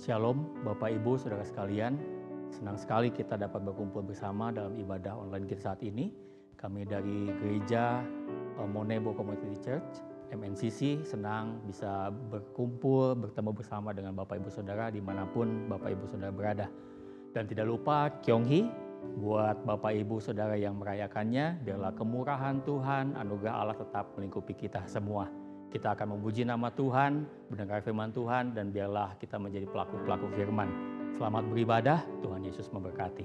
Shalom Bapak Ibu Saudara sekalian, senang sekali kita dapat berkumpul bersama dalam ibadah online kita saat ini. Kami dari Gereja Monebo Community Church, MNCC, senang bisa berkumpul, bertemu bersama dengan Bapak Ibu Saudara dimanapun Bapak Ibu Saudara berada. Dan tidak lupa Kyonghi, buat Bapak Ibu Saudara yang merayakannya, biarlah kemurahan Tuhan, anugerah Allah tetap melingkupi kita semua. Kita akan memuji nama Tuhan, mendengar firman Tuhan, dan biarlah kita menjadi pelaku-pelaku firman. Selamat beribadah, Tuhan Yesus memberkati.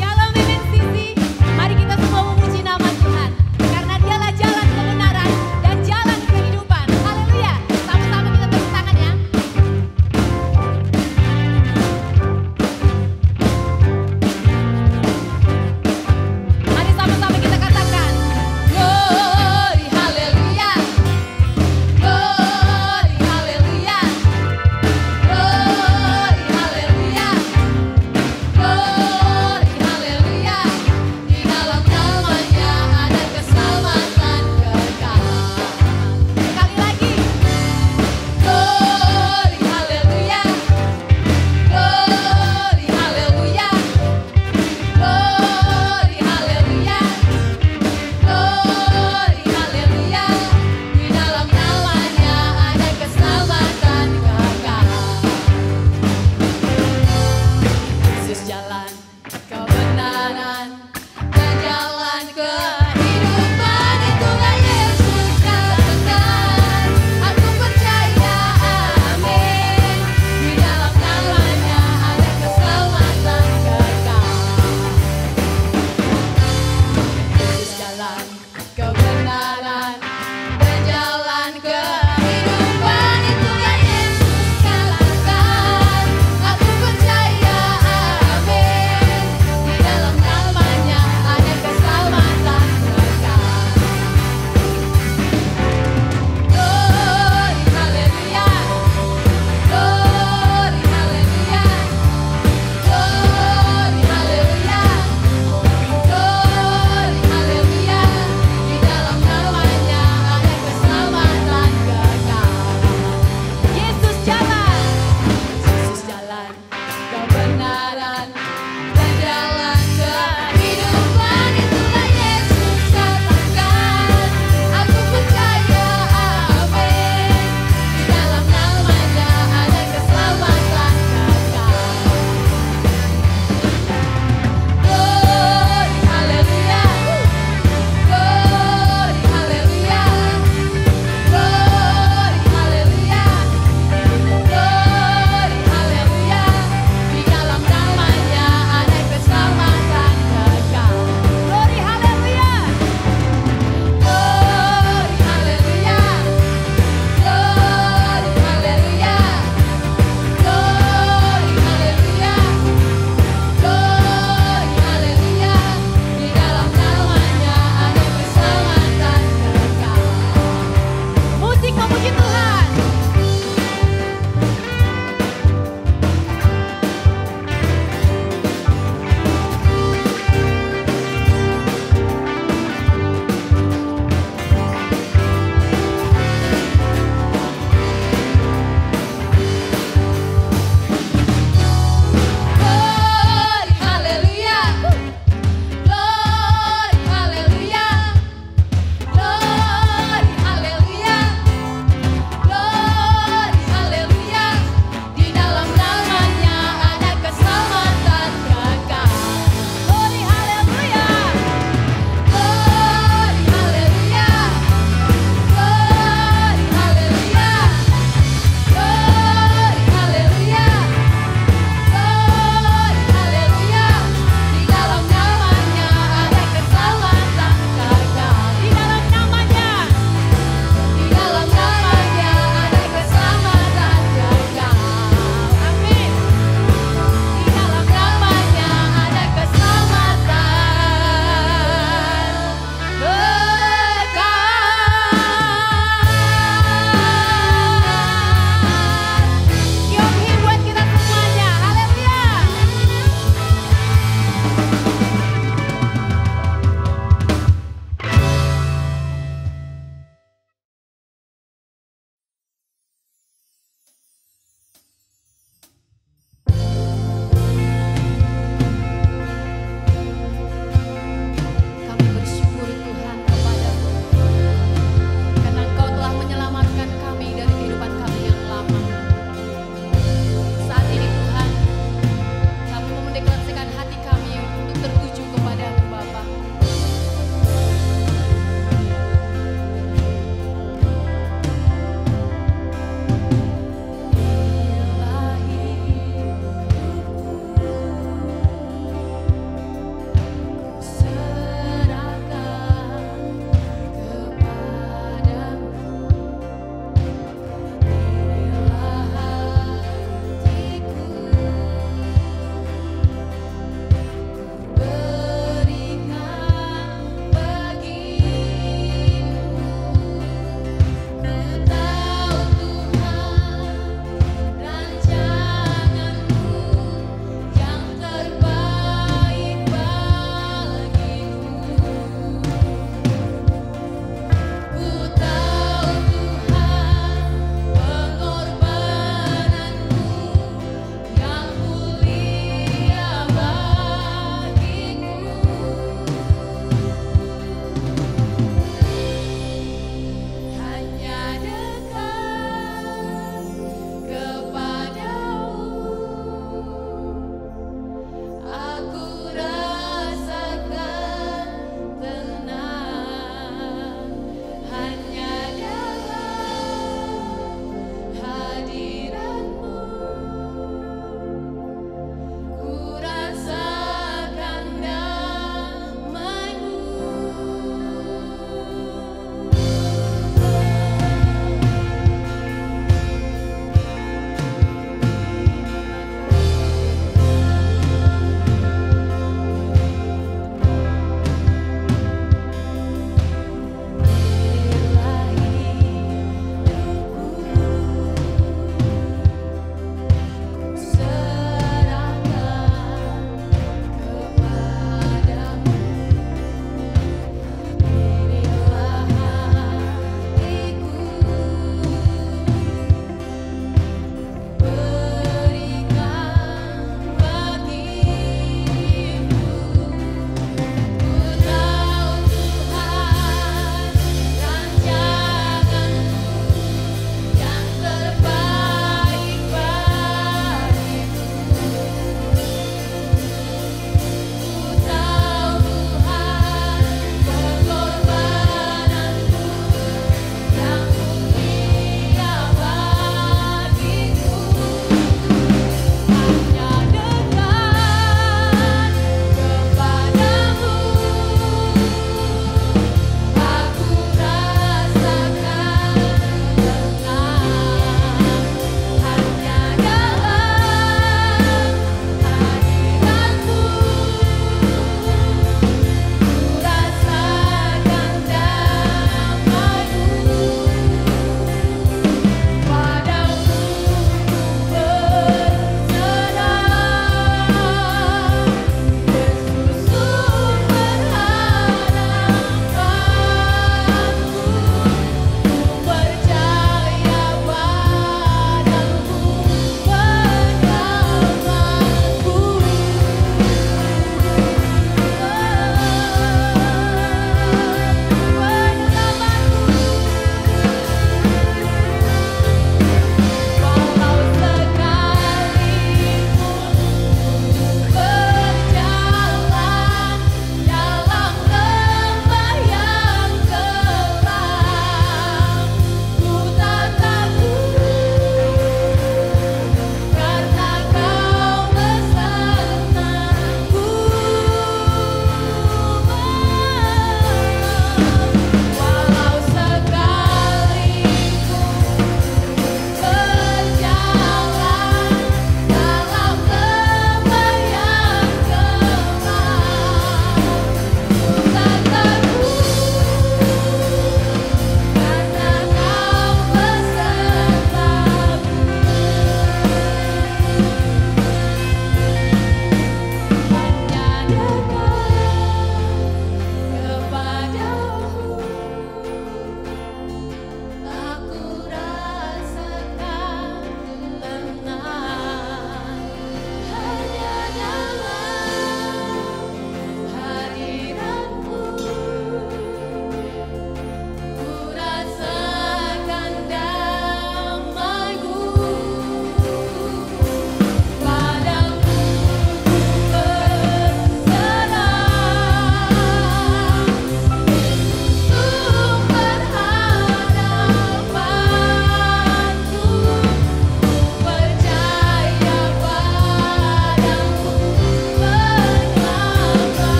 Shalom MNCC, mari kita semua memuji nama Tuhan, karena Dialah jalan kebenaran dan jalan kehidupan. Haleluya, sama-sama kita tepuk tangan ya. Mari sama-sama kita katakan, glory haleluya, glory haleluya.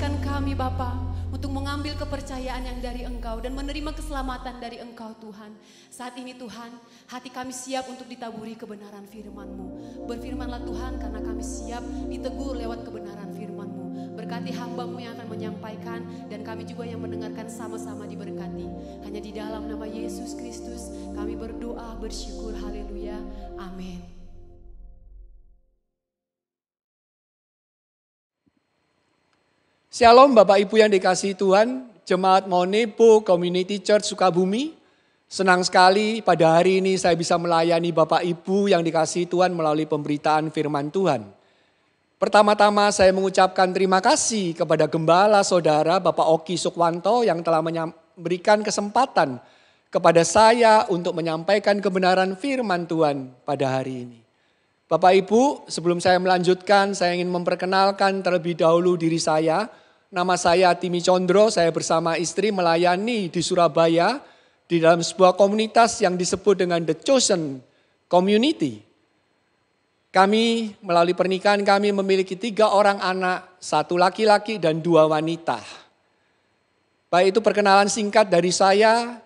Ajarkan kami Bapa untuk mengambil kepercayaan yang dari Engkau dan menerima keselamatan dari Engkau Tuhan. Saat ini Tuhan, hati kami siap untuk ditaburi kebenaran firman-Mu. Berfirmanlah Tuhan, karena kami siap ditegur lewat kebenaran firman-Mu. Berkati hamba-Mu yang akan menyampaikan dan kami juga yang mendengarkan sama-sama diberkati. Hanya di dalam nama Yesus Kristus kami berdoa, bersyukur, haleluya, amin. Shalom Bapak Ibu yang dikasihi Tuhan, Jemaat Monebo Community Church Sukabumi. Senang sekali pada hari ini saya bisa melayani Bapak Ibu yang dikasihi Tuhan melalui pemberitaan firman Tuhan. Pertama-tama saya mengucapkan terima kasih kepada Gembala Saudara Bapak Oki Sukwanto yang telah memberikan kesempatan kepada saya untuk menyampaikan kebenaran firman Tuhan pada hari ini. Bapak Ibu, sebelum saya melanjutkan, saya ingin memperkenalkan terlebih dahulu diri saya. Nama saya Timi Condro, saya bersama istri melayani di Surabaya di dalam sebuah komunitas yang disebut dengan The Chosen Community. Kami melalui pernikahan kami memiliki 3 orang anak, 1 laki-laki dan 2 wanita. Baik, itu perkenalan singkat dari saya.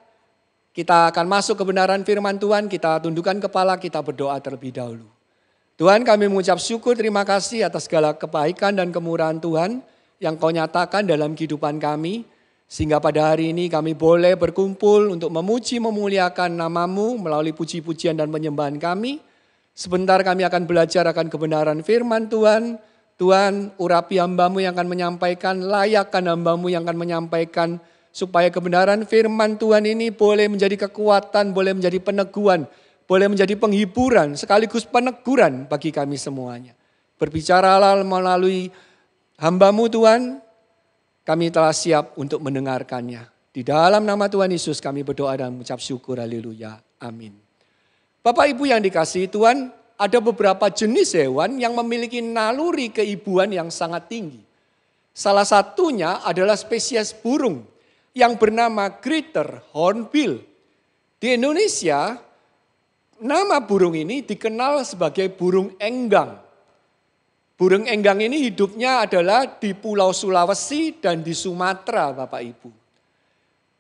Kita akan masuk kebenaran firman Tuhan, kita tundukkan kepala, kita berdoa terlebih dahulu. Tuhan, kami mengucap syukur, terima kasih atas segala kebaikan dan kemurahan Tuhan yang Kau nyatakan dalam kehidupan kami. Sehingga pada hari ini kami boleh berkumpul untuk memuji memuliakan nama-Mu melalui puji-pujian dan penyembahan kami. Sebentar kami akan belajar akan kebenaran firman Tuhan. Tuhan, urapi hamba-Mu yang akan menyampaikan, layakkan hamba-Mu yang akan menyampaikan. Supaya kebenaran firman Tuhan ini boleh menjadi kekuatan, boleh menjadi peneguhan, boleh menjadi penghiburan sekaligus peneguran bagi kami semuanya. Berbicaralah melalui hamba-Mu Tuhan, kami telah siap untuk mendengarkannya. Di dalam nama Tuhan Yesus kami berdoa dan mengucap syukur, haleluya, amin. Bapak Ibu yang dikasihi Tuhan, ada beberapa jenis hewan yang memiliki naluri keibuan yang sangat tinggi. Salah satunya adalah spesies burung yang bernama Greater Hornbill. Di Indonesia, nama burung ini dikenal sebagai burung enggang. Burung enggang ini hidupnya adalah di Pulau Sulawesi dan di Sumatera, Bapak Ibu.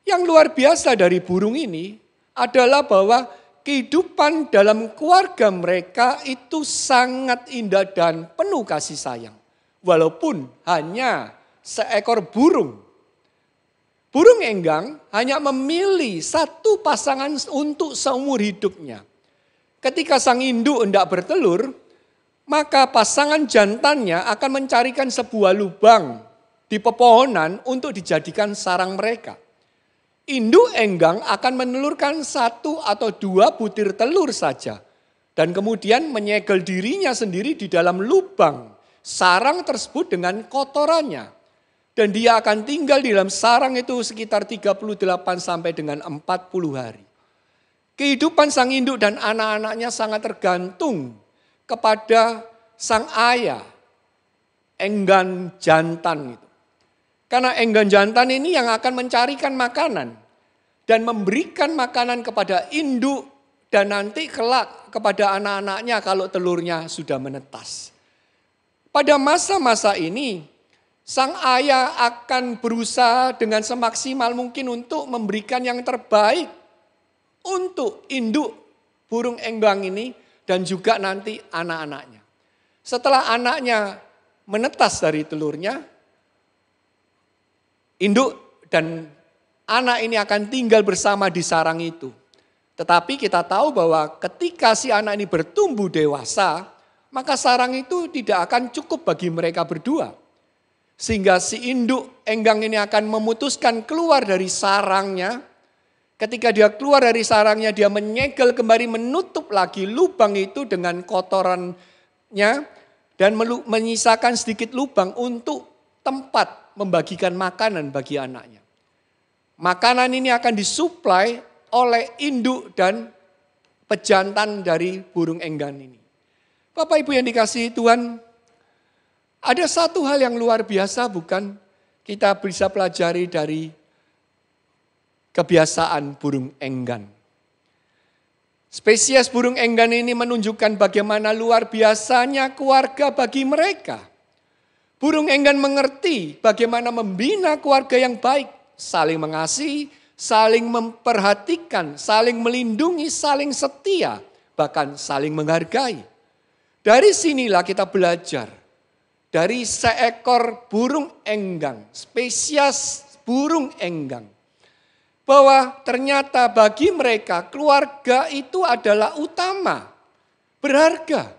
Yang luar biasa dari burung ini adalah bahwa kehidupan dalam keluarga mereka itu sangat indah dan penuh kasih sayang. Walaupun hanya seekor burung. Burung enggang hanya memilih 1 pasangan untuk seumur hidupnya. Ketika sang induk hendak bertelur, maka pasangan jantannya akan mencarikan sebuah lubang di pepohonan untuk dijadikan sarang mereka. Induk enggang akan menelurkan 1 atau 2 butir telur saja. Dan kemudian menyegel dirinya sendiri di dalam lubang sarang tersebut dengan kotorannya. Dan dia akan tinggal di dalam sarang itu sekitar 38 sampai dengan 40 hari. Kehidupan sang induk dan anak-anaknya sangat tergantung kepada sang ayah, enggan jantan itu. Karena enggan jantan ini yang akan mencarikan makanan dan memberikan makanan kepada induk dan nanti kelak kepada anak-anaknya kalau telurnya sudah menetas. Pada masa-masa ini, sang ayah akan berusaha dengan semaksimal mungkin untuk memberikan yang terbaik untuk induk burung enggang ini dan juga nanti anak-anaknya. Setelah anaknya menetas dari telurnya, induk dan anak ini akan tinggal bersama di sarang itu. Tetapi kita tahu bahwa ketika si anak ini bertumbuh dewasa, maka sarang itu tidak akan cukup bagi mereka berdua. Sehingga si induk enggang ini akan memutuskan keluar dari sarangnya. Ketika dia keluar dari sarangnya, dia menyegel kembali, menutup lagi lubang itu dengan kotorannya. Dan menyisakan sedikit lubang untuk tempat membagikan makanan bagi anaknya. Makanan ini akan disuplai oleh induk dan pejantan dari burung enggan ini. Bapak Ibu yang dikasihi Tuhan, ada satu hal yang luar biasa bukan kita bisa pelajari dari kebiasaan burung enggan. Spesies burung enggan ini menunjukkan bagaimana luar biasanya keluarga bagi mereka. Burung enggan mengerti bagaimana membina keluarga yang baik, saling mengasihi, saling memperhatikan, saling melindungi, saling setia, bahkan saling menghargai. Dari sinilah kita belajar dari seekor burung enggang, spesies burung enggang, bahwa ternyata bagi mereka keluarga itu adalah utama, berharga.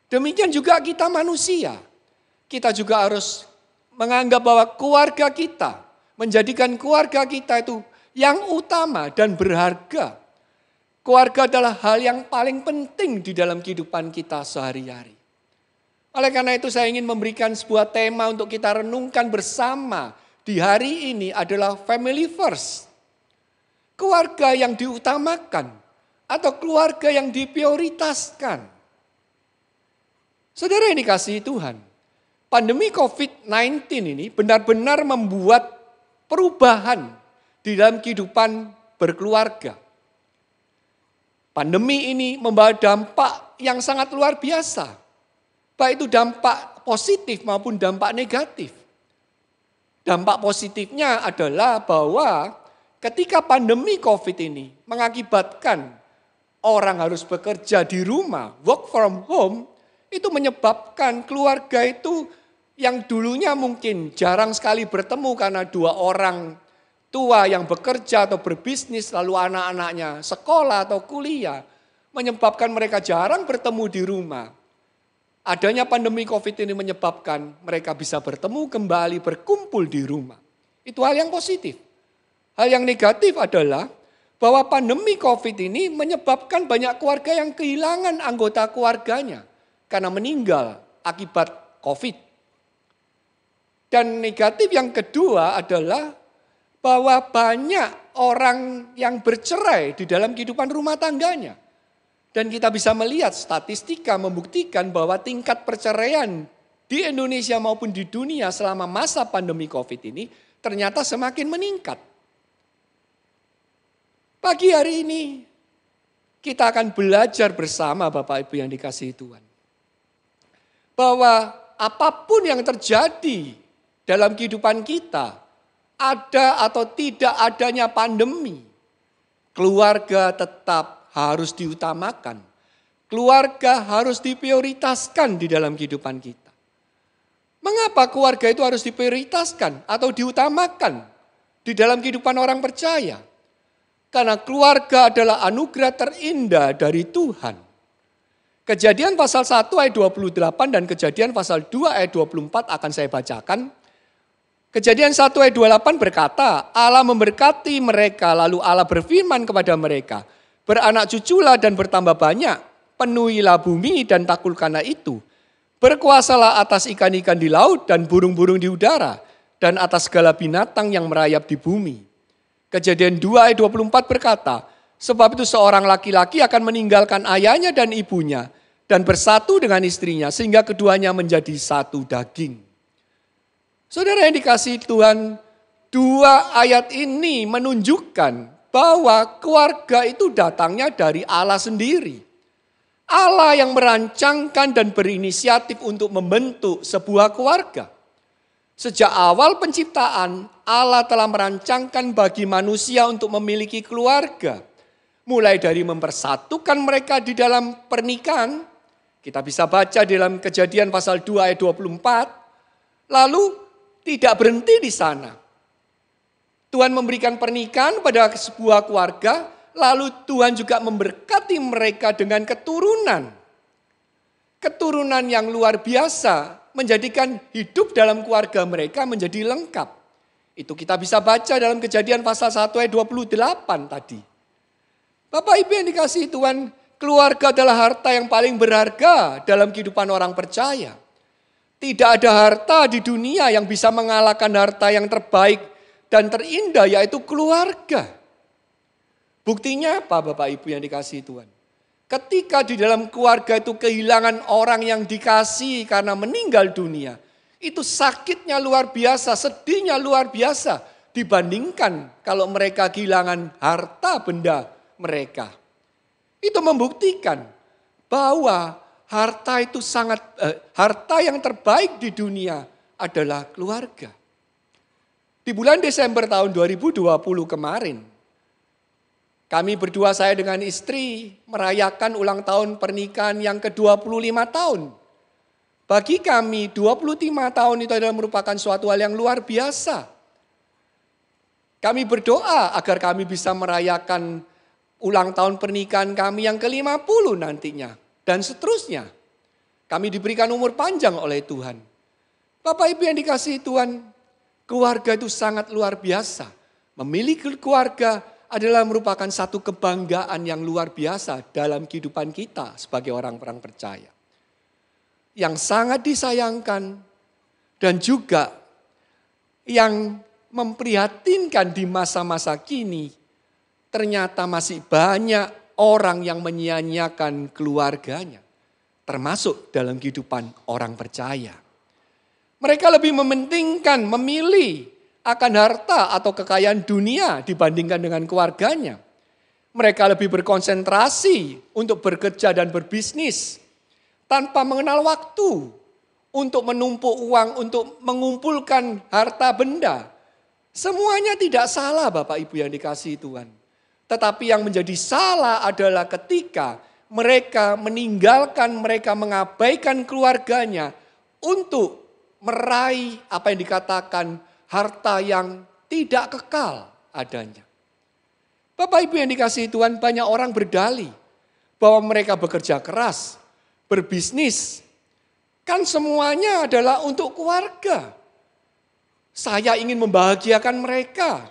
Demikian juga kita manusia. Kita juga harus menganggap bahwa keluarga kita, menjadikan keluarga kita itu yang utama dan berharga. Keluarga adalah hal yang paling penting di dalam kehidupan kita sehari-hari. Oleh karena itu saya ingin memberikan sebuah tema untuk kita renungkan bersama di hari ini adalah family first. Keluarga yang diutamakan atau keluarga yang diprioritaskan. Saudara yang dikasihi Tuhan, pandemi COVID-19 ini benar-benar membuat perubahan di dalam kehidupan berkeluarga. Pandemi ini membawa dampak yang sangat luar biasa. Baik itu dampak positif maupun dampak negatif. Dampak positifnya adalah bahwa ketika pandemi COVID ini mengakibatkan orang harus bekerja di rumah, work from home, itu menyebabkan keluarga itu yang dulunya mungkin jarang sekali bertemu karena dua orang tua yang bekerja atau berbisnis lalu anak-anaknya sekolah atau kuliah, menyebabkan mereka jarang bertemu di rumah. Adanya pandemi COVID ini menyebabkan mereka bisa bertemu kembali, berkumpul di rumah. Itu hal yang positif. Hal yang negatif adalah bahwa pandemi COVID ini menyebabkan banyak keluarga yang kehilangan anggota keluarganya karena meninggal akibat COVID. Dan negatif yang kedua adalah bahwa banyak orang yang bercerai di dalam kehidupan rumah tangganya. Dan kita bisa melihat statistika membuktikan bahwa tingkat perceraian di Indonesia maupun di dunia selama masa pandemi COVID ini ternyata semakin meningkat. Pagi hari ini kita akan belajar bersama Bapak Ibu yang dikasihi Tuhan. Bahwa apapun yang terjadi dalam kehidupan kita, ada atau tidak adanya pandemi, keluarga tetap harus diutamakan. Keluarga harus diprioritaskan di dalam kehidupan kita. Mengapa keluarga itu harus diprioritaskan atau diutamakan di dalam kehidupan orang percaya? Karena keluarga adalah anugerah terindah dari Tuhan. Kejadian pasal 1 ayat 28 dan Kejadian pasal 2 ayat 24 akan saya bacakan. Kejadian 1 ayat 28 berkata, Allah memberkati mereka lalu Allah berfirman kepada mereka, beranak cuculah dan bertambah banyak, penuhilah bumi dan taklukkanlah itu. Berkuasalah atas ikan-ikan di laut dan burung-burung di udara dan atas segala binatang yang merayap di bumi. Kejadian 2 ayat 24 berkata, sebab itu seorang laki-laki akan meninggalkan ayahnya dan ibunya dan bersatu dengan istrinya sehingga keduanya menjadi satu daging. Saudara yang dikasihi Tuhan, dua ayat ini menunjukkan bahwa keluarga itu datangnya dari Allah sendiri. Allah yang merancangkan dan berinisiatif untuk membentuk sebuah keluarga. Sejak awal penciptaan, Allah telah merancangkan bagi manusia untuk memiliki keluarga. Mulai dari mempersatukan mereka di dalam pernikahan, kita bisa baca dalam Kejadian pasal 2 ayat 24, lalu tidak berhenti di sana. Tuhan memberikan pernikahan pada sebuah keluarga, lalu Tuhan juga memberkati mereka dengan keturunan. Keturunan yang luar biasa menjadikan hidup dalam keluarga mereka menjadi lengkap. Itu kita bisa baca dalam Kejadian pasal 1 ayat 28 tadi. Bapak Ibu yang dikasihi Tuhan, keluarga adalah harta yang paling berharga dalam kehidupan orang percaya. Tidak ada harta di dunia yang bisa mengalahkan harta yang terbaik dan terindah, yaitu keluarga. Buktinya apa Bapak Ibu yang dikasihi Tuhan? Ketika di dalam keluarga itu kehilangan orang yang dikasihi karena meninggal dunia, itu sakitnya luar biasa, sedihnya luar biasa dibandingkan kalau mereka kehilangan harta benda mereka. Itu membuktikan bahwa harta itu harta yang terbaik di dunia adalah keluarga. Di bulan Desember tahun 2020 kemarin, kami berdua, saya dengan istri, merayakan ulang tahun pernikahan yang ke-25 tahun. Bagi kami 25 tahun itu adalah merupakan suatu hal yang luar biasa. Kami berdoa agar kami bisa merayakan ulang tahun pernikahan kami yang ke-50 nantinya. Dan seterusnya. Kami diberikan umur panjang oleh Tuhan. Bapak Ibu yang dikasihi Tuhan, keluarga itu sangat luar biasa. Memiliki keluarga adalah merupakan satu kebanggaan yang luar biasa dalam kehidupan kita sebagai orang-orang percaya. Yang sangat disayangkan dan juga yang memprihatinkan di masa-masa kini, ternyata masih banyak orang yang menyia-nyiakan keluarganya, termasuk dalam kehidupan orang percaya. Mereka lebih mementingkan, memilih akan harta atau kekayaan dunia dibandingkan dengan keluarganya. Mereka lebih berkonsentrasi untuk bekerja dan berbisnis tanpa mengenal waktu untuk menumpuk uang, untuk mengumpulkan harta benda. Semuanya tidak salah Bapak Ibu yang dikasihi Tuhan. Tetapi yang menjadi salah adalah ketika mereka meninggalkan, mereka mengabaikan keluarganya untuk meraih apa yang dikatakan harta yang tidak kekal adanya. Bapak Ibu yang dikasihi Tuhan, banyak orang berdalih bahwa mereka bekerja keras, berbisnis. Kan semuanya adalah untuk keluarga. Saya ingin membahagiakan mereka.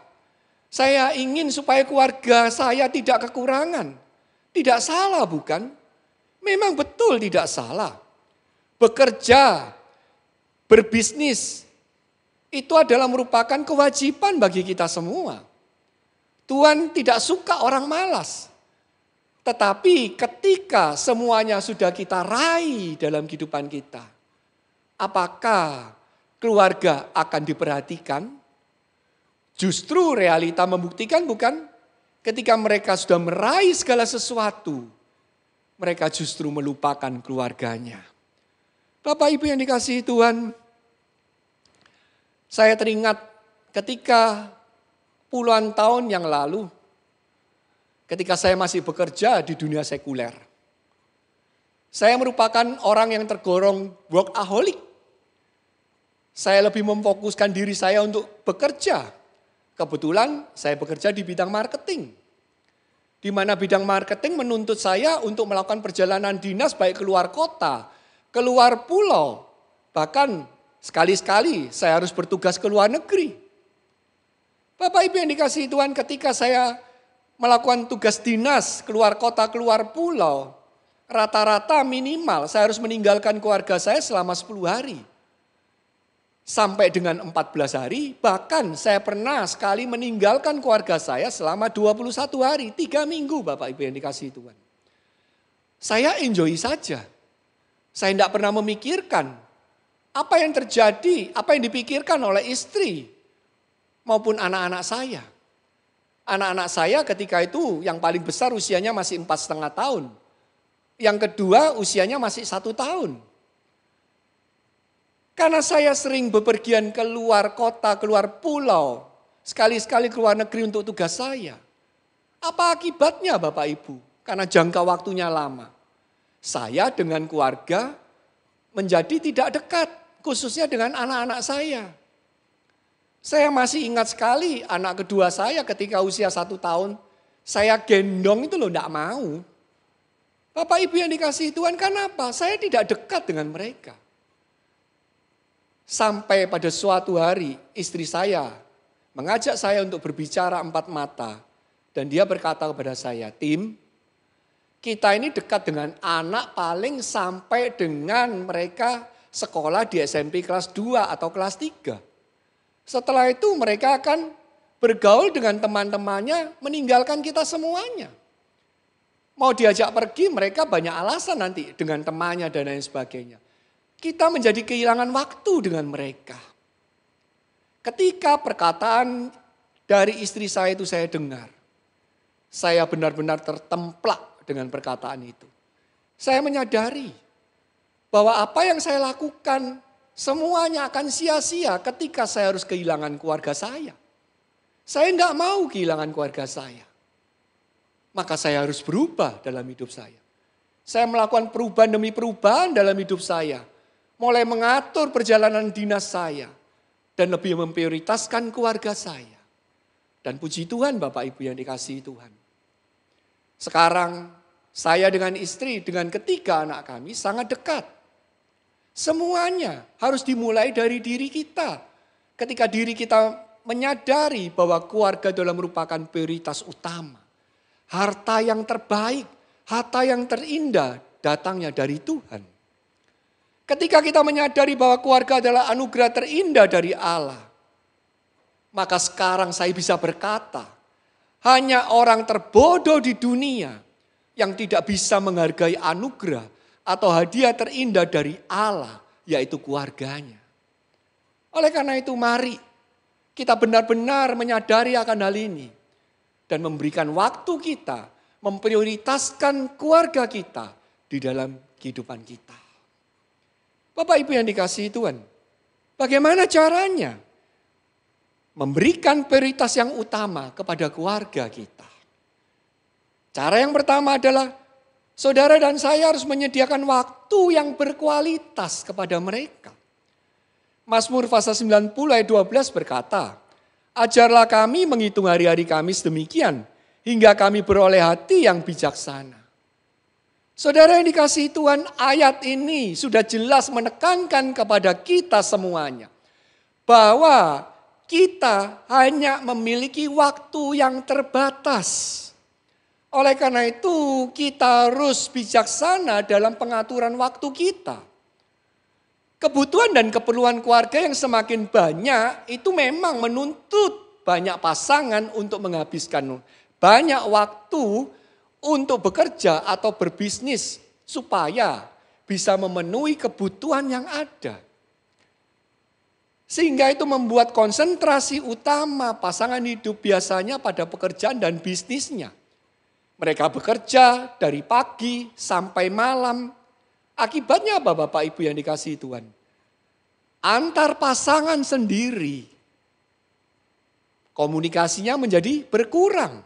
Saya ingin supaya keluarga saya tidak kekurangan. Tidak salah bukan? Memang betul tidak salah. Bekerja, berbisnis, itu adalah merupakan kewajiban bagi kita semua. Tuhan tidak suka orang malas. Tetapi ketika semuanya sudah kita raih dalam kehidupan kita, apakah keluarga akan diperhatikan? Justru realita membuktikan bukan? Ketika mereka sudah meraih segala sesuatu, mereka justru melupakan keluarganya. Bapak Ibu yang dikasihi Tuhan, saya teringat ketika puluhan tahun yang lalu, ketika saya masih bekerja di dunia sekuler. Saya merupakan orang yang tergolong workaholic. Saya lebih memfokuskan diri saya untuk bekerja. Kebetulan saya bekerja di bidang marketing. Di mana bidang marketing menuntut saya untuk melakukan perjalanan dinas baik keluar kota, keluar pulau. Bahkan sekali-sekali saya harus bertugas ke luar negeri. Bapak Ibu yang dikasihi Tuhan, ketika saya melakukan tugas dinas keluar kota, keluar pulau, rata-rata minimal saya harus meninggalkan keluarga saya selama 10 hari. Sampai dengan 14 hari, bahkan saya pernah sekali meninggalkan keluarga saya selama 21 hari, 3 minggu Bapak Ibu yang dikasihi Tuhan. Saya enjoy saja. Saya tidak pernah memikirkan apa yang terjadi, apa yang dipikirkan oleh istri maupun anak-anak saya. Anak-anak saya ketika itu yang paling besar usianya masih 4,5 tahun. Yang kedua usianya masih 1 tahun. Karena saya sering bepergian keluar kota, keluar pulau. Sekali-sekali keluar negeri untuk tugas saya. Apa akibatnya Bapak Ibu? Karena jangka waktunya lama. Saya dengan keluarga menjadi tidak dekat. Khususnya dengan anak-anak saya. Saya masih ingat sekali anak kedua saya ketika usia 1 tahun. Saya gendong itu loh tidak mau. Bapak Ibu yang dikasihi Tuhan, kenapa? Saya tidak dekat dengan mereka. Sampai pada suatu hari istri saya mengajak saya untuk berbicara 4 mata. Dan dia berkata kepada saya, Tim, kita ini dekat dengan anak paling sampai dengan mereka sekolah di SMP kelas 2 atau kelas 3. Setelah itu mereka akan bergaul dengan teman-temannya, meninggalkan kita semuanya. Mau diajak pergi mereka banyak alasan nanti dengan temannya dan lain sebagainya. Kita menjadi kehilangan waktu dengan mereka. Ketika perkataan dari istri saya itu saya dengar, saya benar-benar tertemplak dengan perkataan itu. Saya menyadari bahwa apa yang saya lakukan Semuanya akan sia-sia ketika saya harus kehilangan keluarga saya. Saya enggak mau kehilangan keluarga saya. Maka saya harus berubah dalam hidup saya. Saya melakukan perubahan demi perubahan dalam hidup saya. Mulai mengatur perjalanan dinas saya. Dan lebih memprioritaskan keluarga saya. Dan puji Tuhan Bapak Ibu yang dikasihi Tuhan. Sekarang saya dengan istri, dengan ketiga anak kami sangat dekat. Semuanya harus dimulai dari diri kita. Ketika diri kita menyadari bahwa keluarga adalah merupakan prioritas utama. Harta yang terbaik, harta yang terindah datangnya dari Tuhan. Ketika kita menyadari bahwa keluarga adalah anugerah terindah dari Allah. Maka sekarang saya bisa berkata, hanya orang terbodoh di dunia yang tidak bisa menghargai anugerah atau hadiah terindah dari Allah, yaitu keluarganya. Oleh karena itu mari kita benar-benar menyadari akan hal ini. Dan memberikan waktu kita, memprioritaskan keluarga kita di dalam kehidupan kita. Bapak Ibu yang dikasihi Tuhan, bagaimana caranya memberikan prioritas yang utama kepada keluarga kita? Cara yang pertama adalah saudara dan saya harus menyediakan waktu yang berkualitas kepada mereka. Mazmur pasal 90 ayat 12 berkata, ajarlah kami menghitung hari-hari kami sedemikian, hingga kami beroleh hati yang bijaksana. Saudara yang dikasihi Tuhan, ayat ini sudah jelas menekankan kepada kita semuanya. Bahwa kita hanya memiliki waktu yang terbatas. Oleh karena itu kita harus bijaksana dalam pengaturan waktu kita. Kebutuhan dan keperluan keluarga yang semakin banyak itu memang menuntut banyak pasangan untuk menghabiskan banyak waktu untuk bekerja atau berbisnis supaya bisa memenuhi kebutuhan yang ada. Sehingga itu membuat konsentrasi utama pasangan hidup biasanya pada pekerjaan dan bisnisnya. Mereka bekerja dari pagi sampai malam. Akibatnya apa Bapak Ibu yang dikasihi Tuhan? Antar pasangan sendiri komunikasinya menjadi berkurang.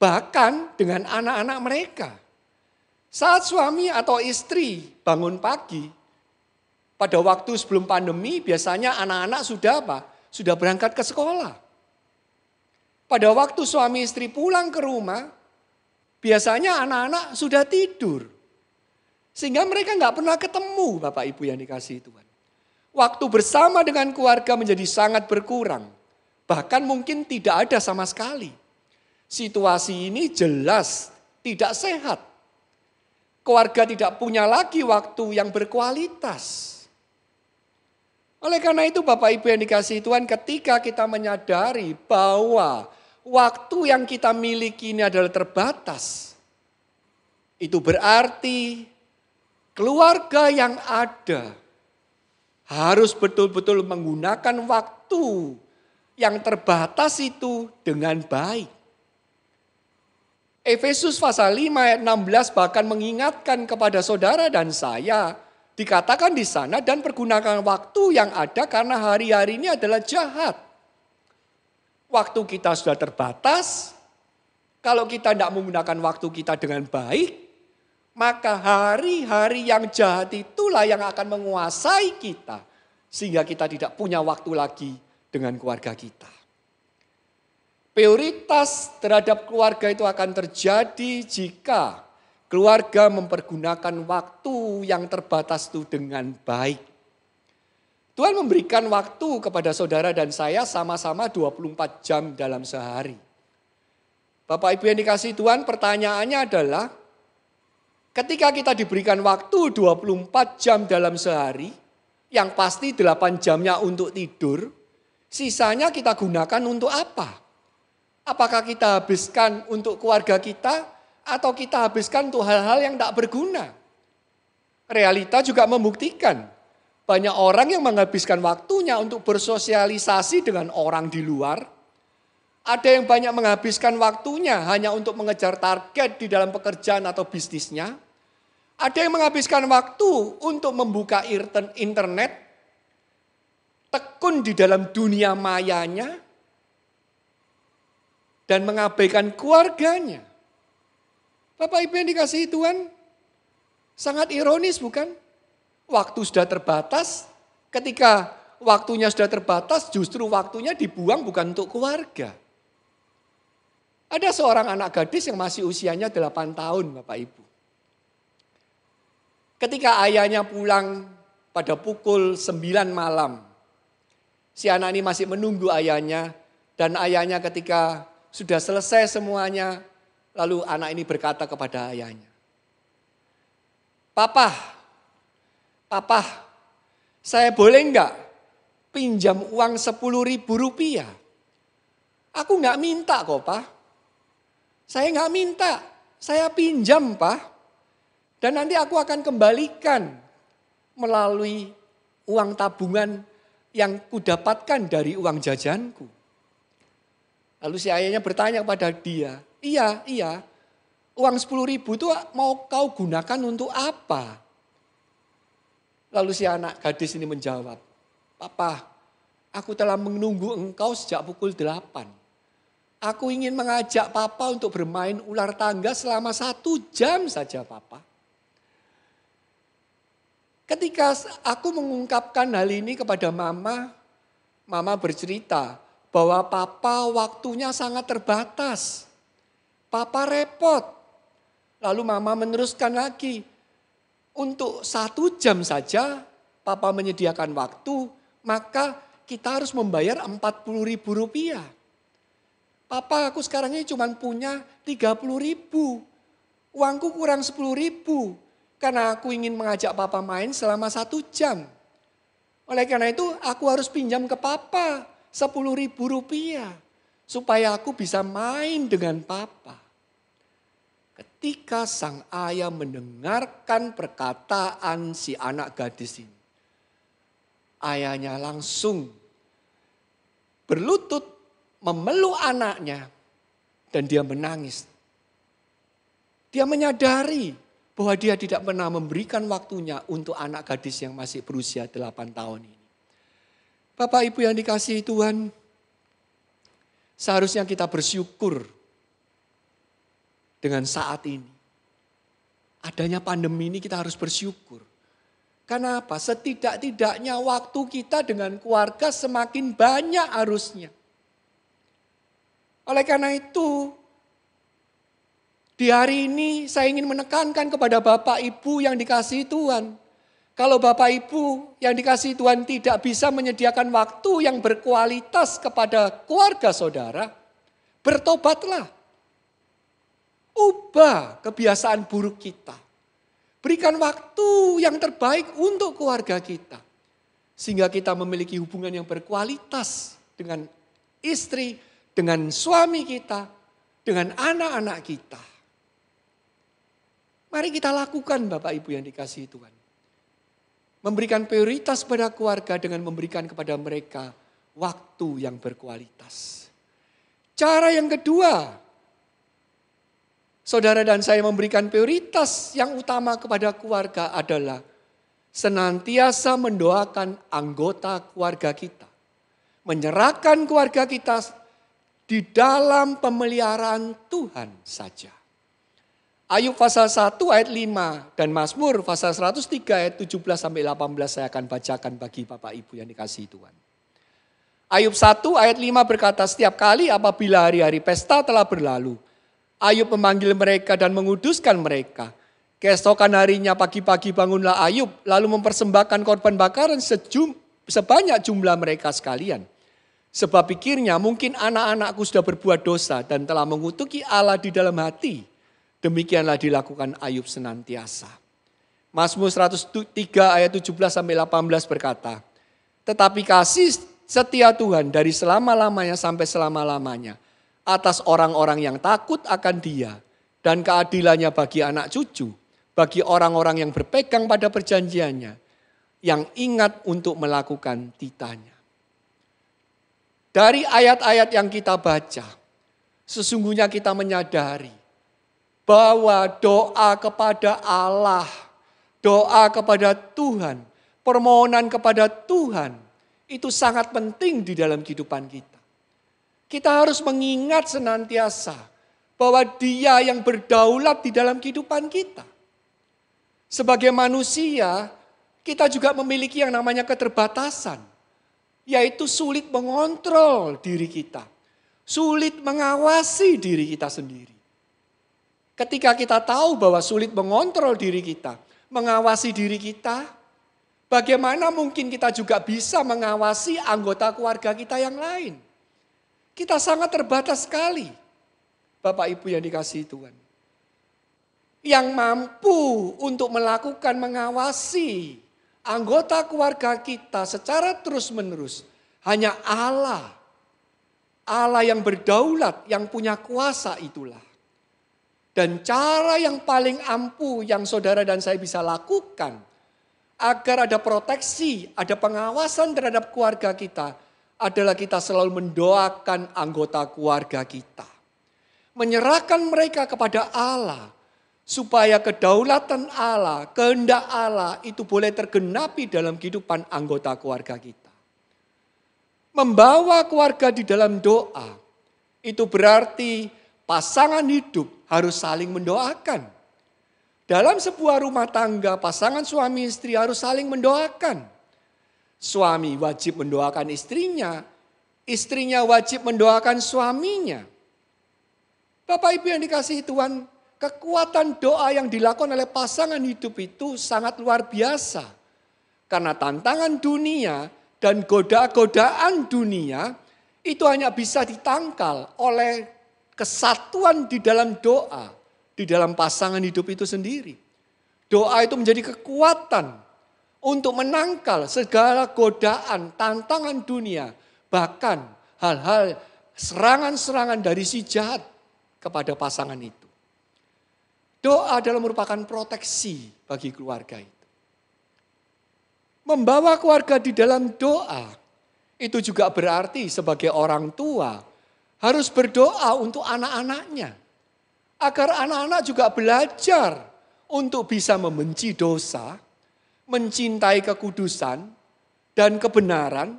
Bahkan dengan anak-anak mereka. Saat suami atau istri bangun pagi, pada waktu sebelum pandemi biasanya anak-anak sudah apa? Sudah berangkat ke sekolah. Pada waktu suami istri pulang ke rumah, biasanya anak-anak sudah tidur. Sehingga mereka nggak pernah ketemu Bapak Ibu yang dikasihi Tuhan. Waktu bersama dengan keluarga menjadi sangat berkurang. Bahkan mungkin tidak ada sama sekali. Situasi ini jelas tidak sehat. Keluarga tidak punya lagi waktu yang berkualitas. Oleh karena itu Bapak Ibu yang dikasihi Tuhan, ketika kita menyadari bahwa waktu yang kita miliki ini adalah terbatas. Itu berarti keluarga yang ada harus betul-betul menggunakan waktu yang terbatas itu dengan baik. Efesus pasal 5 ayat 16 bahkan mengingatkan kepada saudara dan saya, dikatakan di sana, dan pergunakan waktu yang ada karena hari-hari ini adalah jahat. Waktu kita sudah terbatas, kalau kita tidak menggunakan waktu kita dengan baik, maka hari-hari yang jahat itulah yang akan menguasai kita. Sehingga kita tidak punya waktu lagi dengan keluarga kita. Prioritas terhadap keluarga itu akan terjadi jika keluarga mempergunakan waktu yang terbatas itu dengan baik. Tuhan memberikan waktu kepada saudara dan saya sama-sama 24 jam dalam sehari. Bapak Ibu yang dikasihi Tuhan, pertanyaannya adalah, ketika kita diberikan waktu 24 jam dalam sehari, yang pasti 8 jamnya untuk tidur, sisanya kita gunakan untuk apa? Apakah kita habiskan untuk keluarga kita atau kita habiskan untuk hal-hal yang tak berguna? Realita juga membuktikan banyak orang yang menghabiskan waktunya untuk bersosialisasi dengan orang di luar. Ada yang banyak menghabiskan waktunya hanya untuk mengejar target di dalam pekerjaan atau bisnisnya. Ada yang menghabiskan waktu untuk membuka internet tekun di dalam dunia mayanya, dan mengabaikan keluarganya. Bapak Ibu yang dikasihi Tuhan, sangat ironis bukan? Waktu sudah terbatas, ketika waktunya sudah terbatas, justru waktunya dibuang bukan untuk keluarga. Ada seorang anak gadis yang masih usianya 8 tahun Bapak Ibu. Ketika ayahnya pulang pada pukul 9 malam, si anak ini masih menunggu ayahnya, dan ayahnya ketika sudah selesai semuanya, lalu anak ini berkata kepada ayahnya, Papa, saya boleh enggak pinjam uang 10.000 rupiah? Aku enggak minta kok, Pak. Saya enggak minta, saya pinjam, Pak. Dan nanti aku akan kembalikan melalui uang tabungan yang kudapatkan dari uang jajanku. Lalu si ayahnya bertanya kepada dia, iya, uang 10.000 itu mau kau gunakan untuk apa? Lalu si anak gadis ini menjawab, Papa, aku telah menunggu engkau sejak pukul 8. Aku ingin mengajak Papa untuk bermain ular tangga selama 1 jam saja, Papa. Ketika aku mengungkapkan hal ini kepada Mama bercerita bahwa Papa waktunya sangat terbatas. Papa repot. Lalu Mama meneruskan lagi. Untuk 1 jam saja Papa menyediakan waktu, maka kita harus membayar 40.000 rupiah. Papa, aku sekarang ini cuma punya 30.000. Uangku kurang 10.000. Karena aku ingin mengajak Papa main selama 1 jam. Oleh karena itu aku harus pinjam ke Papa 10.000 rupiah. Supaya aku bisa main dengan Papa. Ketika sang ayah mendengarkan perkataan si anak gadis ini. Ayahnya langsung berlutut memeluk anaknya. Dan dia menangis. Dia menyadari bahwa dia tidak pernah memberikan waktunya untuk anak gadis yang masih berusia 8 tahun ini. Bapak Ibu yang dikasihi Tuhan, seharusnya kita bersyukur dengan saat ini. Adanya pandemi ini kita harus bersyukur. Karena apa? Setidak-tidaknya waktu kita dengan keluarga semakin banyak harusnya. Oleh karena itu, di hari ini saya ingin menekankan kepada Bapak Ibu yang dikasihi Tuhan. Kalau Bapak Ibu yang dikasihi Tuhan tidak bisa menyediakan waktu yang berkualitas kepada keluarga saudara, bertobatlah. Ubah kebiasaan buruk kita. Berikan waktu yang terbaik untuk keluarga kita. Sehingga kita memiliki hubungan yang berkualitas dengan istri, dengan suami kita, dengan anak-anak kita. Mari kita lakukan Bapak Ibu yang dikasihi Tuhan. Memberikan prioritas pada keluarga dengan memberikan kepada mereka waktu yang berkualitas. Cara yang kedua, saudara dan saya memberikan prioritas yang utama kepada keluarga adalah senantiasa mendoakan anggota keluarga kita. Menyerahkan keluarga kita di dalam pemeliharaan Tuhan saja. Ayub pasal 1 ayat 5 dan Mazmur pasal 103 ayat 17 sampai 18 saya akan bacakan bagi Bapak Ibu yang dikasihi Tuhan. Ayub 1 ayat 5 berkata, setiap kali apabila hari-hari pesta telah berlalu, Ayub memanggil mereka dan menguduskan mereka. Keesokan harinya pagi-pagi bangunlah Ayub lalu mempersembahkan korban bakaran sebanyak jumlah mereka sekalian. Sebab pikirnya mungkin anak-anakku sudah berbuat dosa dan telah mengutuki Allah di dalam hati. Demikianlah dilakukan Ayub senantiasa. Mazmur 103 ayat 17 sampai 18 berkata, tetapi kasih setia Tuhan dari selama-lamanya sampai selama-lamanya atas orang-orang yang takut akan Dia dan keadilannya bagi anak cucu, bagi orang-orang yang berpegang pada perjanjiannya, yang ingat untuk melakukan titahnya. Dari ayat-ayat yang kita baca, sesungguhnya kita menyadari bahwa doa kepada Allah, doa kepada Tuhan, permohonan kepada Tuhan, itu sangat penting di dalam kehidupan kita. Kita harus mengingat senantiasa bahwa Dia yang berdaulat di dalam kehidupan kita. Sebagai manusia, kita juga memiliki yang namanya keterbatasan, yaitu sulit mengontrol diri kita, sulit mengawasi diri kita sendiri. Ketika kita tahu bahwa sulit mengontrol diri kita, mengawasi diri kita, bagaimana mungkin kita juga bisa mengawasi anggota keluarga kita yang lain? Kita sangat terbatas sekali, Bapak Ibu yang dikasihi Tuhan. Yang mampu untuk melakukan mengawasi anggota keluarga kita secara terus-menerus hanya Allah. Allah yang berdaulat, yang punya kuasa itulah. Dan cara yang paling ampuh yang saudara dan saya bisa lakukan agar ada proteksi, ada pengawasan terhadap keluarga kita adalah kita selalu mendoakan anggota keluarga kita. Menyerahkan mereka kepada Allah supaya kedaulatan Allah, kehendak Allah itu boleh tergenapi dalam kehidupan anggota keluarga kita. Membawa keluarga di dalam doa itu berarti pasangan hidup harus saling mendoakan. Dalam sebuah rumah tangga, pasangan suami istri harus saling mendoakan. Suami wajib mendoakan istrinya, istrinya wajib mendoakan suaminya. Bapak Ibu yang dikasihi Tuhan, kekuatan doa yang dilakukan oleh pasangan hidup itu sangat luar biasa. Karena tantangan dunia dan godaan dunia itu hanya bisa ditangkal oleh kesatuan di dalam doa, di dalam pasangan hidup itu sendiri. Doa itu menjadi kekuatan untuk menangkal segala godaan, tantangan dunia, bahkan hal-hal serangan-serangan dari si jahat kepada pasangan itu. Doa adalah merupakan proteksi bagi keluarga itu. Membawa keluarga di dalam doa itu juga berarti sebagai orang tua harus berdoa untuk anak-anaknya. Agar anak-anak juga belajar untuk bisa membenci dosa, mencintai kekudusan dan kebenaran,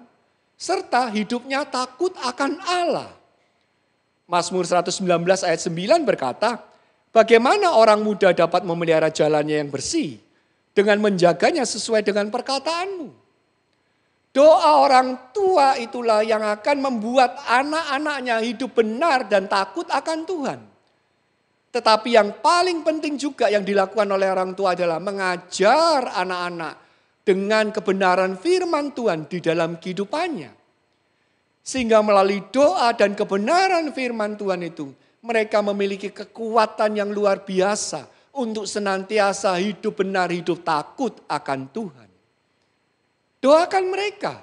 serta hidupnya takut akan Allah. Mazmur 119 ayat 9 berkata, bagaimana orang muda dapat memelihara jalannya yang bersih dengan menjaganya sesuai dengan perkataanmu. Doa orang tua itulah yang akan membuat anak-anaknya hidup benar dan takut akan Tuhan. Tetapi yang paling penting juga yang dilakukan oleh orang tua adalah mengajar anak-anak dengan kebenaran firman Tuhan di dalam kehidupannya. Sehingga melalui doa dan kebenaran firman Tuhan itu, mereka memiliki kekuatan yang luar biasa untuk senantiasa hidup benar, hidup takut akan Tuhan. Doakan mereka.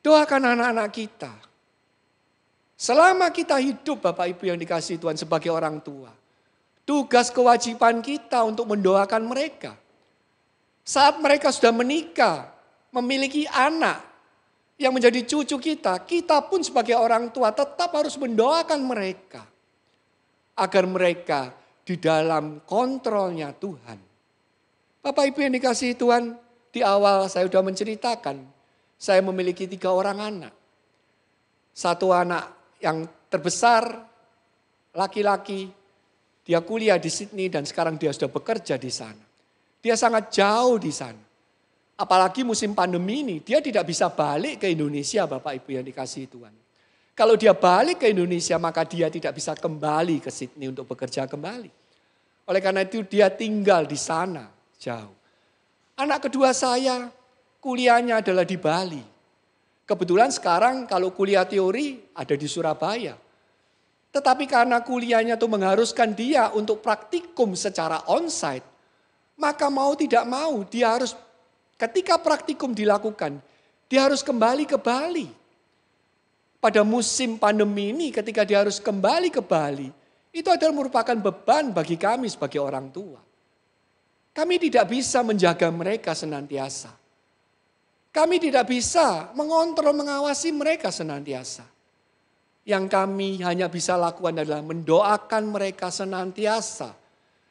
Doakan anak-anak kita. Selama kita hidup Bapak Ibu yang dikasihi Tuhan sebagai orang tua. Tugas kewajiban kita untuk mendoakan mereka. Saat mereka sudah menikah, memiliki anak yang menjadi cucu kita, kita pun sebagai orang tua tetap harus mendoakan mereka. Agar mereka di dalam kontrolnya Tuhan. Bapak Ibu yang dikasihi Tuhan, di awal saya sudah menceritakan, saya memiliki 3 orang anak. 1 anak yang terbesar, laki-laki, dia kuliah di Sydney dan sekarang dia sudah bekerja di sana. Dia sangat jauh di sana. Apalagi musim pandemi ini, dia tidak bisa balik ke Indonesia Bapak Ibu yang dikasihi Tuhan. Kalau dia balik ke Indonesia maka dia tidak bisa kembali ke Sydney untuk bekerja kembali. Oleh karena itu dia tinggal di sana jauh. Anak kedua saya kuliahnya adalah di Bali. Kebetulan sekarang kalau kuliah teori ada di Surabaya. Tetapi karena kuliahnya itu mengharuskan dia untuk praktikum secara onsite, maka mau tidak mau dia harus ketika praktikum dilakukan, dia harus kembali ke Bali. Pada musim pandemi ini ketika dia harus kembali ke Bali, itu adalah merupakan beban bagi kami sebagai orang tua. Kami tidak bisa menjaga mereka senantiasa. Kami tidak bisa mengontrol, mengawasi mereka senantiasa. Yang kami hanya bisa lakukan adalah mendoakan mereka senantiasa.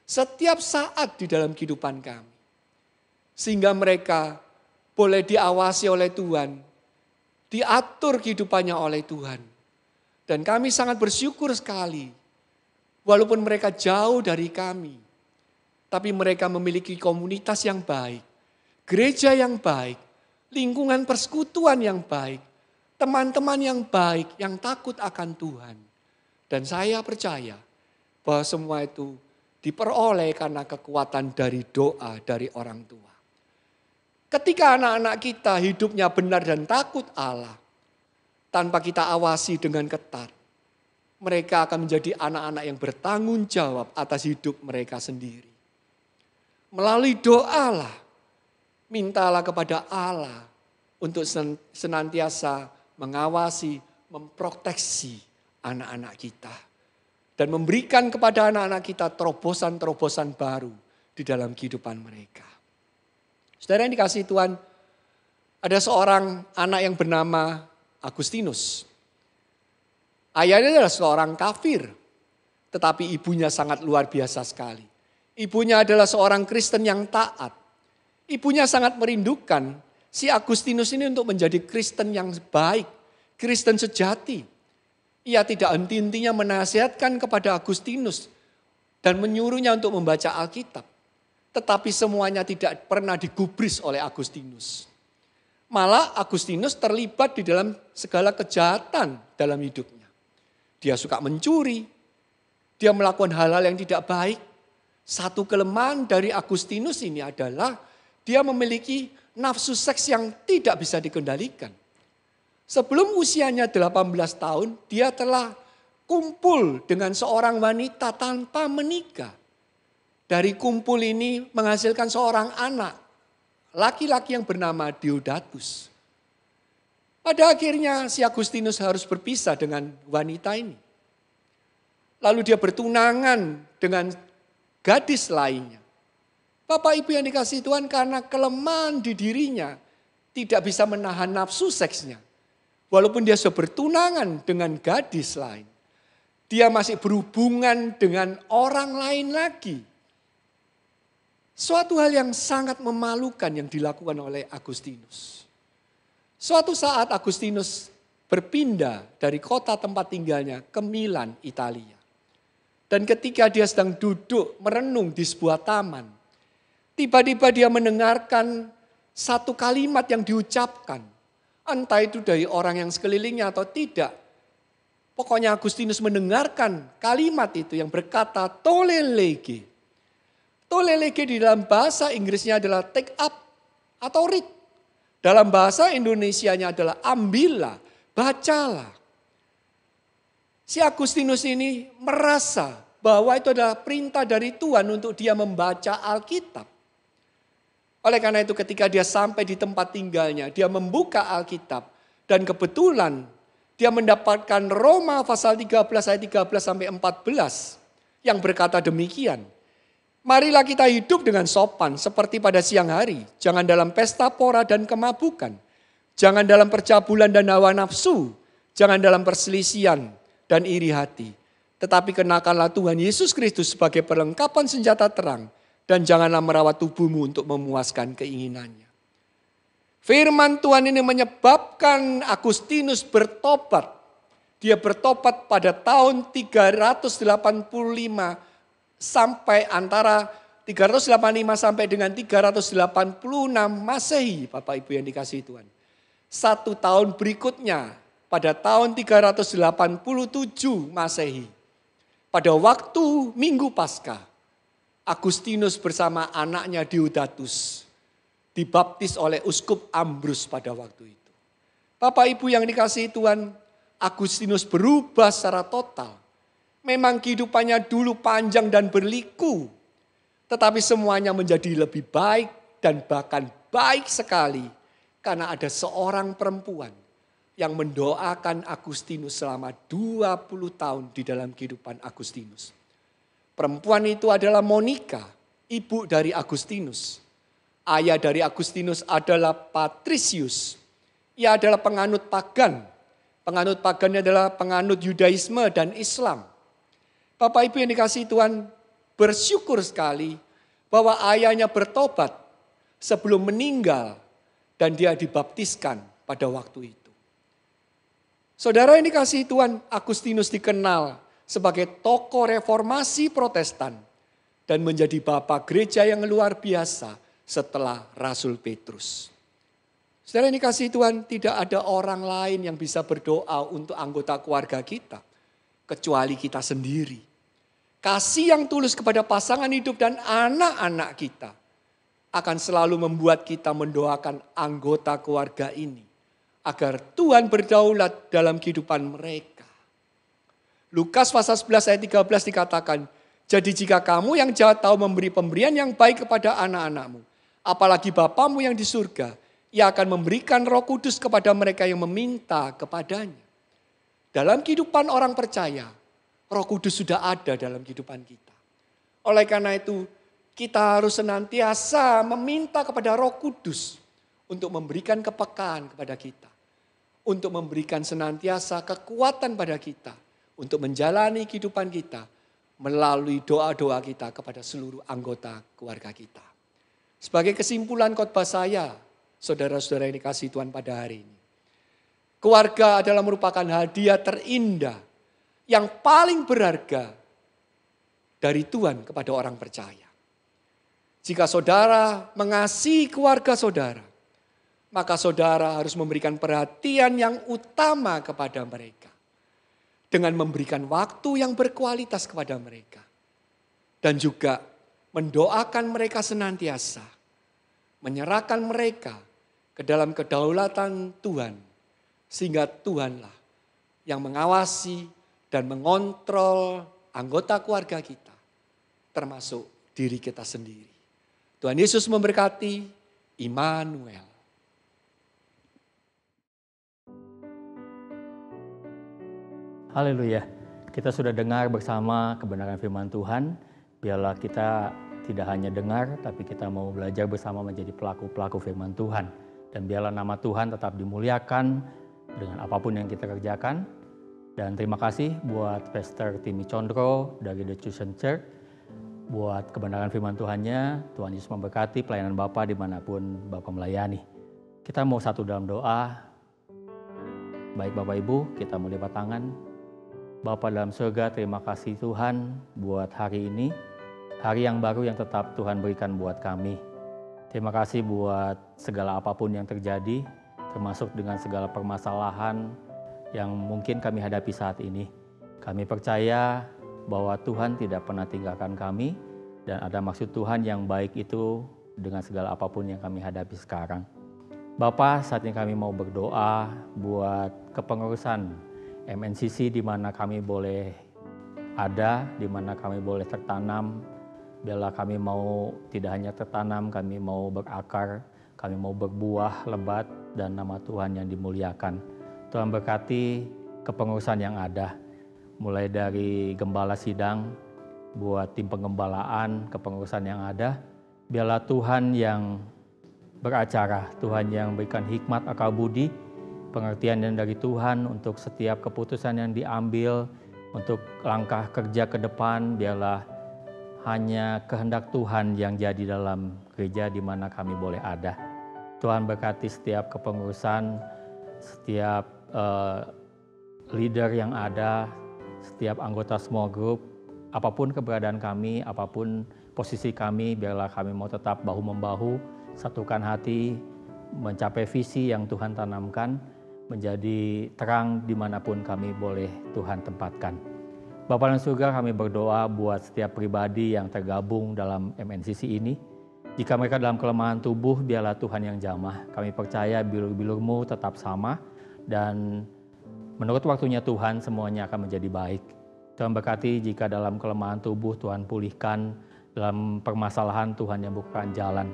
Setiap saat di dalam kehidupan kami. Sehingga mereka boleh diawasi oleh Tuhan diatur kehidupannya oleh Tuhan. Dan kami sangat bersyukur sekali, walaupun mereka jauh dari kami, tapi mereka memiliki komunitas yang baik, gereja yang baik, lingkungan persekutuan yang baik, teman-teman yang baik, yang takut akan Tuhan. Dan saya percaya bahwa semua itu diperoleh karena kekuatan dari doa dari orang tua. Ketika anak-anak kita hidupnya benar dan takut Allah, tanpa kita awasi dengan ketat, mereka akan menjadi anak-anak yang bertanggung jawab atas hidup mereka sendiri. Melalui doalah, mintalah kepada Allah untuk senantiasa mengawasi, memproteksi anak-anak kita. Dan memberikan kepada anak-anak kita terobosan-terobosan baru di dalam kehidupan mereka. Saudara yang dikasihi Tuhan, ada seorang anak yang bernama Agustinus. Ayahnya adalah seorang kafir, tetapi ibunya sangat luar biasa sekali. Ibunya adalah seorang Kristen yang taat. Ibunya sangat merindukan si Agustinus ini untuk menjadi Kristen yang baik, Kristen sejati. Ia tidak henti-hentinya menasihatkan kepada Agustinus dan menyuruhnya untuk membaca Alkitab. Tetapi semuanya tidak pernah digubris oleh Agustinus. Malah Agustinus terlibat di dalam segala kejahatan dalam hidupnya. Dia suka mencuri, dia melakukan hal-hal yang tidak baik. Satu kelemahan dari Agustinus ini adalah dia memiliki nafsu seks yang tidak bisa dikendalikan. Sebelum usianya 18 tahun, dia telah kumpul dengan seorang wanita tanpa menikah. Dari kumpul ini menghasilkan seorang anak, laki-laki yang bernama Deodatus. Pada akhirnya si Agustinus harus berpisah dengan wanita ini. Lalu dia bertunangan dengan gadis lainnya. Bapak Ibu yang dikasihi Tuhan, karena kelemahan di dirinya tidak bisa menahan nafsu seksnya. Walaupun dia sudah bertunangan dengan gadis lain, dia masih berhubungan dengan orang lain lagi. Suatu hal yang sangat memalukan yang dilakukan oleh Agustinus. Suatu saat Agustinus berpindah dari kota tempat tinggalnya ke Milan, Italia. Dan ketika dia sedang duduk merenung di sebuah taman, tiba-tiba dia mendengarkan satu kalimat yang diucapkan. Entah itu dari orang yang sekelilingnya atau tidak. Pokoknya Agustinus mendengarkan kalimat itu yang berkata "Tolle lege". Tolle lege di dalam bahasa Inggrisnya adalah take up atau read. Dalam bahasa Indonesianya adalah ambillah, bacalah. Si Agustinus ini merasa bahwa itu adalah perintah dari Tuhan untuk dia membaca Alkitab. Oleh karena itu ketika dia sampai di tempat tinggalnya, dia membuka Alkitab. Dan kebetulan dia mendapatkan Roma pasal 13 ayat 13 sampai 14 yang berkata demikian. Marilah kita hidup dengan sopan seperti pada siang hari. Jangan dalam pesta pora dan kemabukan. Jangan dalam percabulan dan hawa nafsu. Jangan dalam perselisihan dan iri hati. Tetapi kenakanlah Tuhan Yesus Kristus sebagai perlengkapan senjata terang. Dan janganlah merawat tubuhmu untuk memuaskan keinginannya. Firman Tuhan ini menyebabkan Agustinus bertobat. Dia bertobat pada tahun 385 sampai antara 385 sampai dengan 386 Masehi, Bapak Ibu yang dikasihi Tuhan. 1 tahun berikutnya pada tahun 387 Masehi. Pada waktu Minggu Paskah, Agustinus bersama anaknya Deodatus dibaptis oleh Uskup Ambrus pada waktu itu. Bapak Ibu yang dikasihi Tuhan, Agustinus berubah secara total. Memang kehidupannya dulu panjang dan berliku. Tetapi semuanya menjadi lebih baik dan bahkan baik sekali. Karena ada seorang perempuan yang mendoakan Agustinus selama 20 tahun di dalam kehidupan Agustinus. Perempuan itu adalah Monica, ibu dari Agustinus. Ayah dari Agustinus adalah Patricius. Ia adalah penganut pagan. Penganut pagannya adalah penganut Yudaisme dan Islam. Bapak Ibu yang dikasihi Tuhan, bersyukur sekali bahwa ayahnya bertobat sebelum meninggal dan dia dibaptiskan pada waktu itu. Saudara yang dikasihi Tuhan, Agustinus dikenal sebagai tokoh reformasi Protestan dan menjadi bapak gereja yang luar biasa setelah Rasul Petrus. Saudara yang dikasihi Tuhan, tidak ada orang lain yang bisa berdoa untuk anggota keluarga kita kecuali kita sendiri. Kasih yang tulus kepada pasangan hidup dan anak-anak kita akan selalu membuat kita mendoakan anggota keluarga ini agar Tuhan berdaulat dalam kehidupan mereka. Lukas pasal 11 ayat 13 dikatakan, jadi jika kamu yang jahat tahu memberi pemberian yang baik kepada anak-anakmu, apalagi Bapamu yang di surga, Ia akan memberikan Roh Kudus kepada mereka yang meminta kepadanya. Dalam kehidupan orang percaya, Roh Kudus sudah ada dalam kehidupan kita. Oleh karena itu, kita harus senantiasa meminta kepada Roh Kudus untuk memberikan kepekaan kepada kita. Untuk memberikan senantiasa kekuatan pada kita. Untuk menjalani kehidupan kita melalui doa-doa kita kepada seluruh anggota keluarga kita. Sebagai kesimpulan khotbah saya, saudara-saudara yang dikasihi Tuhan pada hari ini. Keluarga adalah merupakan hadiah terindah yang paling berharga dari Tuhan kepada orang percaya. Jika saudara mengasihi keluarga saudara, maka saudara harus memberikan perhatian yang utama kepada mereka. Dengan memberikan waktu yang berkualitas kepada mereka. Dan juga mendoakan mereka senantiasa. Menyerahkan mereka ke dalam kedaulatan Tuhan. Sehingga Tuhanlah yang mengawasi dan mengontrol anggota keluarga kita. Termasuk diri kita sendiri. Tuhan Yesus memberkati. Immanuel. Haleluya, kita sudah dengar bersama kebenaran firman Tuhan. Biarlah kita tidak hanya dengar, tapi kita mau belajar bersama menjadi pelaku-pelaku firman Tuhan. Dan biarlah nama Tuhan tetap dimuliakan dengan apapun yang kita kerjakan. Dan terima kasih buat Pastor Timmy Condro dari The Chosen Church. Buat kebenaran firman Tuhannya, Tuhan Yesus memberkati pelayanan Bapak dimanapun Bapak melayani. Kita mau satu dalam doa. Baik Bapak Ibu, kita mau lipat tangan. Bapa dalam surga, terima kasih Tuhan buat hari ini. Hari yang baru yang tetap Tuhan berikan buat kami. Terima kasih buat segala apapun yang terjadi, termasuk dengan segala permasalahan yang mungkin kami hadapi saat ini. Kami percaya bahwa Tuhan tidak pernah tinggalkan kami dan ada maksud Tuhan yang baik itu dengan segala apapun yang kami hadapi sekarang. Bapa, saat ini kami mau berdoa buat kepengurusan MNCC di mana kami boleh ada, di mana kami boleh tertanam. Biarlah kami mau tidak hanya tertanam, kami mau berakar, kami mau berbuah lebat dan nama Tuhan yang dimuliakan. Tuhan berkati kepengurusan yang ada, mulai dari gembala sidang, buat tim pengembalaan, kepengurusan yang ada. Biarlah Tuhan yang beracara, Tuhan yang berikan hikmat akal budi, pengertian yang dari Tuhan untuk setiap keputusan yang diambil, untuk langkah kerja ke depan, biarlah hanya kehendak Tuhan yang jadi dalam gereja di mana kami boleh ada. Tuhan berkati setiap kepengurusan, setiap leader yang ada, setiap anggota small group, apapun keberadaan kami, apapun posisi kami, biarlah kami mau tetap bahu-membahu, satukan hati, mencapai visi yang Tuhan tanamkan, menjadi terang dimanapun kami boleh Tuhan tempatkan. Bapa dalam surga, kami berdoa buat setiap pribadi yang tergabung dalam MNCC ini. Jika mereka dalam kelemahan tubuh, biarlah Tuhan yang jamah. Kami percaya bilur-bilur-Mu tetap sama dan menurut waktunya Tuhan semuanya akan menjadi baik. Tuhan berkati jika dalam kelemahan tubuh Tuhan pulihkan, dalam permasalahan Tuhan yang bukakan jalan.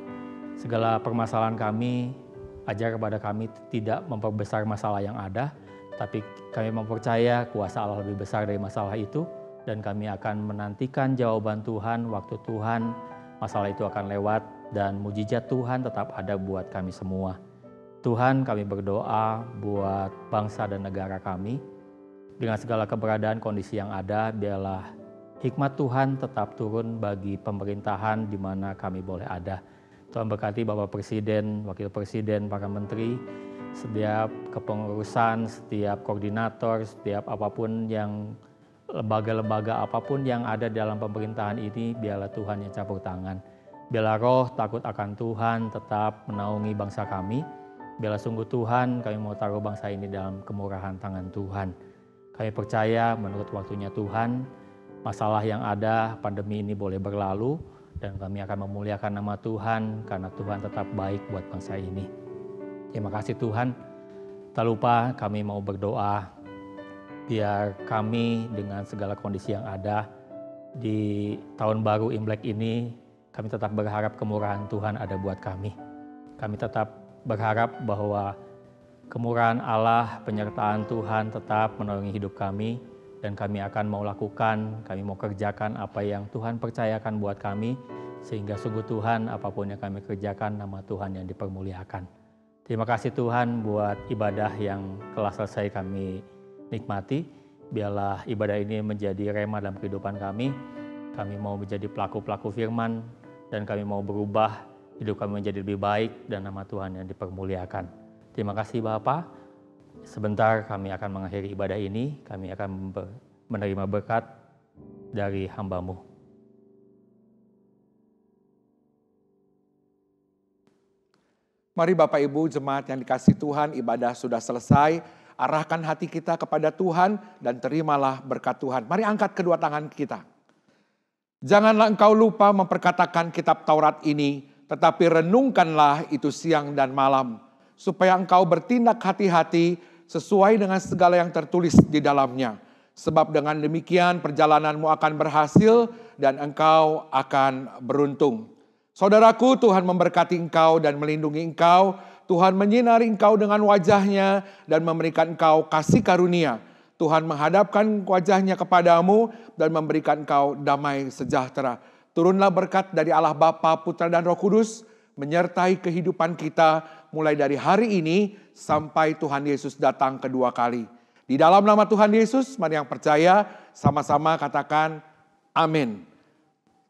Segala permasalahan kami, ajar kepada kami tidak memperbesar masalah yang ada, tapi kami mempercaya kuasa Allah lebih besar dari masalah itu, dan kami akan menantikan jawaban Tuhan, waktu Tuhan, masalah itu akan lewat, dan mujizat Tuhan tetap ada buat kami semua. Tuhan, kami berdoa buat bangsa dan negara kami, dengan segala keberadaan kondisi yang ada, biarlah hikmat Tuhan tetap turun bagi pemerintahan di mana kami boleh ada. Tuhan berkati Bapak Presiden, Wakil Presiden, para menteri, setiap kepengurusan, setiap koordinator, setiap apapun yang lembaga-lembaga apapun yang ada dalam pemerintahan ini, biarlah Tuhan yang campur tangan. Biarlah roh takut akan Tuhan tetap menaungi bangsa kami. Biarlah sungguh Tuhan, kami mau taruh bangsa ini dalam kemurahan tangan Tuhan. Kami percaya menurut waktunya Tuhan, masalah yang ada, pandemi ini boleh berlalu, dan kami akan memuliakan nama Tuhan karena Tuhan tetap baik buat bangsa ini. Terima kasih Tuhan. Tak lupa kami mau berdoa biar kami dengan segala kondisi yang ada di tahun baru Imlek ini, kami tetap berharap kemurahan Tuhan ada buat kami. Kami tetap berharap bahwa kemurahan Allah, penyertaan Tuhan tetap menolongi hidup kami, dan kami akan mau lakukan, kami mau kerjakan apa yang Tuhan percayakan buat kami, sehingga sungguh Tuhan apapun yang kami kerjakan, nama Tuhan yang dipermuliakan. Terima kasih Tuhan buat ibadah yang telah selesai kami nikmati. Biarlah ibadah ini menjadi rema dalam kehidupan kami. Kami mau menjadi pelaku-pelaku firman, dan kami mau berubah, hidup kami menjadi lebih baik, dan nama Tuhan yang dipermuliakan. Terima kasih Bapa. Sebentar kami akan mengakhiri ibadah ini, kami akan menerima berkat dari hamba-Mu. Mari Bapak Ibu jemaat yang dikasihi Tuhan, ibadah sudah selesai. Arahkan hati kita kepada Tuhan dan terimalah berkat Tuhan. Mari angkat kedua tangan kita. Janganlah engkau lupa memperkatakan kitab Taurat ini, tetapi renungkanlah itu siang dan malam, supaya engkau bertindak hati-hati sesuai dengan segala yang tertulis di dalamnya. Sebab dengan demikian perjalananmu akan berhasil dan engkau akan beruntung. Saudaraku, Tuhan memberkati engkau dan melindungi engkau. Tuhan menyinari engkau dengan wajahnya dan memberikan engkau kasih karunia. Tuhan menghadapkan wajahnya kepadamu dan memberikan engkau damai sejahtera. Turunlah berkat dari Allah Bapa, Putra dan Roh Kudus menyertai kehidupan kita mulai dari hari ini sampai Tuhan Yesus datang kedua kali. Di dalam nama Tuhan Yesus, mari yang percaya sama-sama katakan amin.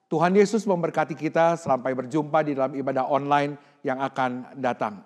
Tuhan Yesus memberkati kita sampai berjumpa di dalam ibadah online yang akan datang.